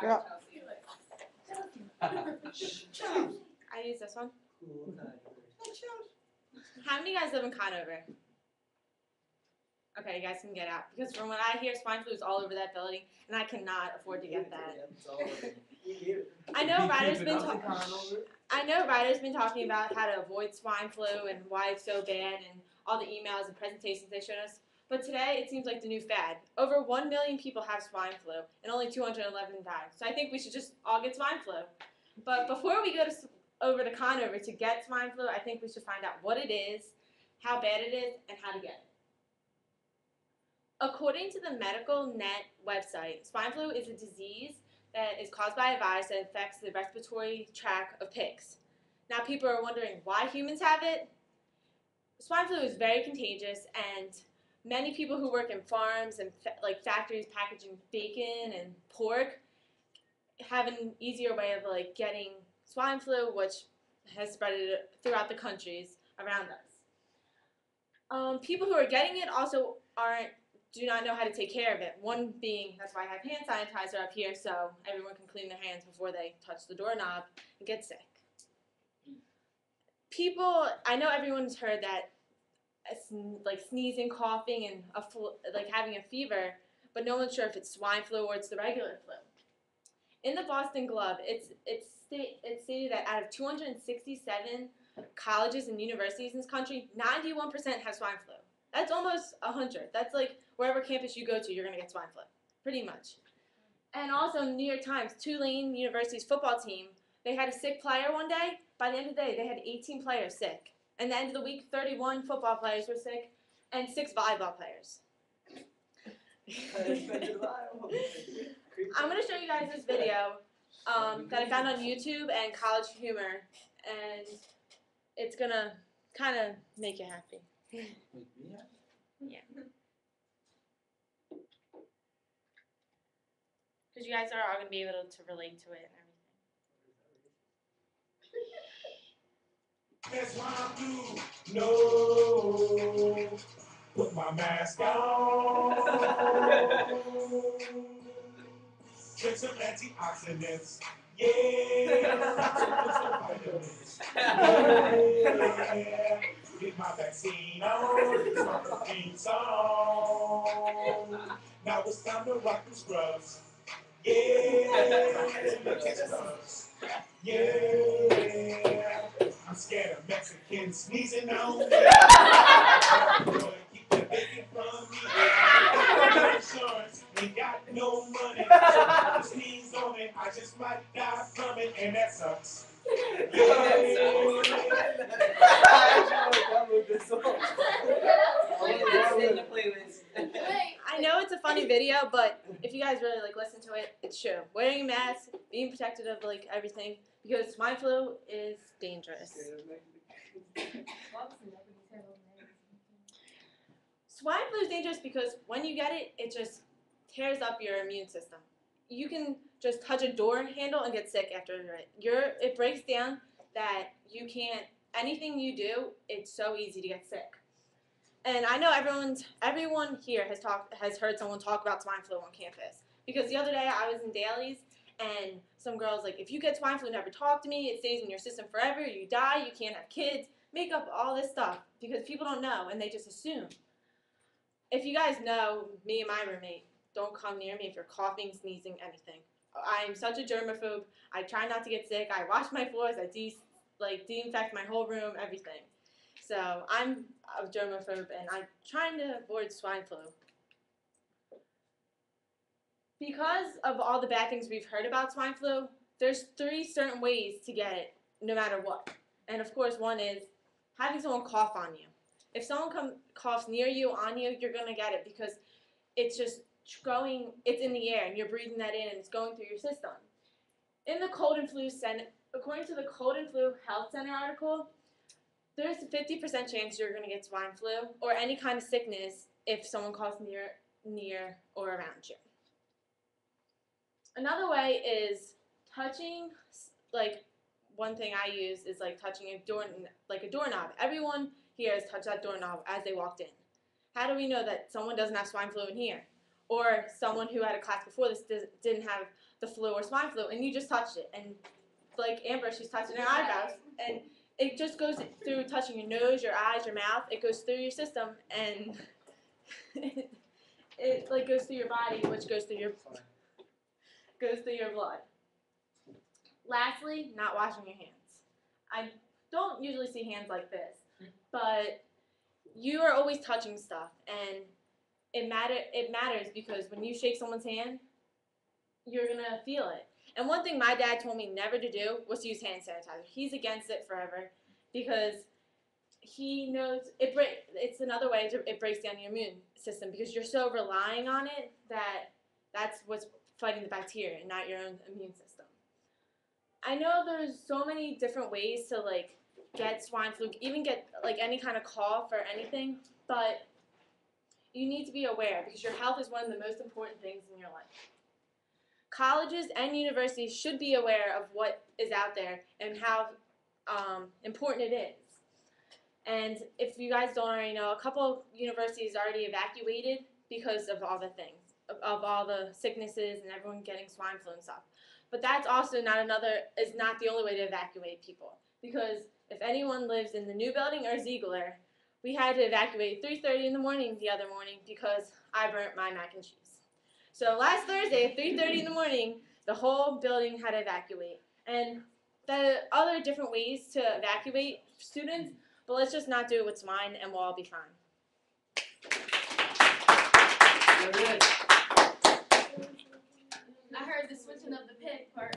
Yeah. I use this one. How many of you guys live in Conover? Okay, you guys can get out. Because from what I hear, swine flu is all over that building, and I cannot afford to get that. I know Ryder's been talking about how to avoid swine flu and why it's so bad and all the emails and presentations they showed us. But today, it seems like the new fad. Over 1 million people have swine flu, and only 211 died. So I think we should just all get swine flu. But before we go over to Conover to get swine flu, I think we should find out what it is, how bad it is, and how to get it. According to the Medical Net website, swine flu is a disease that is caused by a virus that affects the respiratory tract of pigs. Now people are wondering why humans have it. Swine flu is very contagious, and many people who work in farms and like factories packaging bacon and pork have an easier way of like getting swine flu, which has spread it throughout the countries around us. People who are getting it also do not know how to take care of it. One being, that's why I have hand sanitizer up here so everyone can clean their hands before they touch the doorknob and get sick. I know everyone's heard that like sneezing, coughing, and like having a fever, but no one's sure if it's swine flu or it's the regular flu. In the Boston Globe, it's stated that out of 267 colleges and universities in this country, 91% have swine flu. That's almost 100. That's like wherever campus you go to, you're going to get swine flu, pretty much. And also, New York Times, Tulane University's football team, they had a sick player one day. By the end of the day, they had 18 players sick. And the end of the week, 31 football players were sick and 6 volleyball players. I'm going to show you guys this video that I found on YouTube and College Humor, and it's going to kind of make you happy. Yeah. Because you guys are all going to be able to relate to it and everything. That's why I do no. Put my mask on. Drink some antioxidants. Yeah. Some vitamins. Yeah. Get my vaccine on. Get my vaccine on. Now it's time to rock the scrubs. Yeah. Yeah. I'm scared of Mexicans sneezing on me. Keep the bacon from me. I got no insurance, ain't got no money. So if you sneeze on it, I just might die from it, and that sucks. I know it's a funny video, but if you guys really like listen to it, it's true. Wearing a mask, being protected of like everything, because swine flu is dangerous. Swine flu is dangerous because when you get it, it just tears up your immune system. You can just touch a door handle and get sick after it. It breaks down that you can't, anything you do, it's so easy to get sick. And I know everyone here has heard someone talk about swine flu on campus. Because the other day I was in dailies and some girls like, if you get swine flu, never talk to me, it stays in your system forever, you die, you can't have kids, make up all this stuff because people don't know and they just assume. If you guys know, me and my roommate, don't come near me if you're coughing, sneezing, anything. I'm such a germaphobe. I try not to get sick. I wash my floors. I de-infect my whole room, everything. So I'm a germaphobe, and I'm trying to avoid swine flu. Because of all the bad things we've heard about swine flu, there's 3 certain ways to get it, no matter what. And of course, one is having someone cough on you. If someone coughs near you, on you, you're going to get it because it's just it's in the air, and you're breathing that in, and it's going through your system. In the Cold and Flu Center, according to the Cold and Flu Health Center article, there's a 50% chance you're going to get swine flu or any kind of sickness if someone coughs near or around you. Another way is touching, like one thing I use is like touching a doorknob. Everyone here has touched that doorknob as they walked in. How do we know that someone doesn't have swine flu in here? or someone who had a class before this didn't have the flu or swine flu, and you just touched it, and like Amber, she's touching her eyebrows, and it just goes through touching your nose, your eyes, your mouth. It goes through your system, and it like goes through your body, which goes through your blood. Lastly, not washing your hands. I don't usually see hands like this, but you are always touching stuff, and it matters because when you shake someone's hand, you're gonna feel it. And one thing my dad told me never to do was to use hand sanitizer. He's against it forever because he knows it's another way it breaks down your immune system because you're so relying on it that's what's fighting the bacteria and not your own immune system. I know there's so many different ways to like get swine flu, even get like any kind of cough or anything, but you need to be aware because your health is one of the most important things in your life. Colleges and universities should be aware of what is out there and how important it is. And if you guys don't already know, a couple universities already evacuated because of all the things, of all the sicknesses and everyone getting swine flu and stuff. But that's also not the only way to evacuate people. Because if anyone lives in the new building or Ziegler, we had to evacuate at 3:30 in the morning the other morning because I burnt my mac and cheese. So last Thursday at 3:30 in the morning, the whole building had to evacuate. And the other different ways to evacuate students, but let's just not do it with swine and we'll all be fine. I heard the switching of the pig part.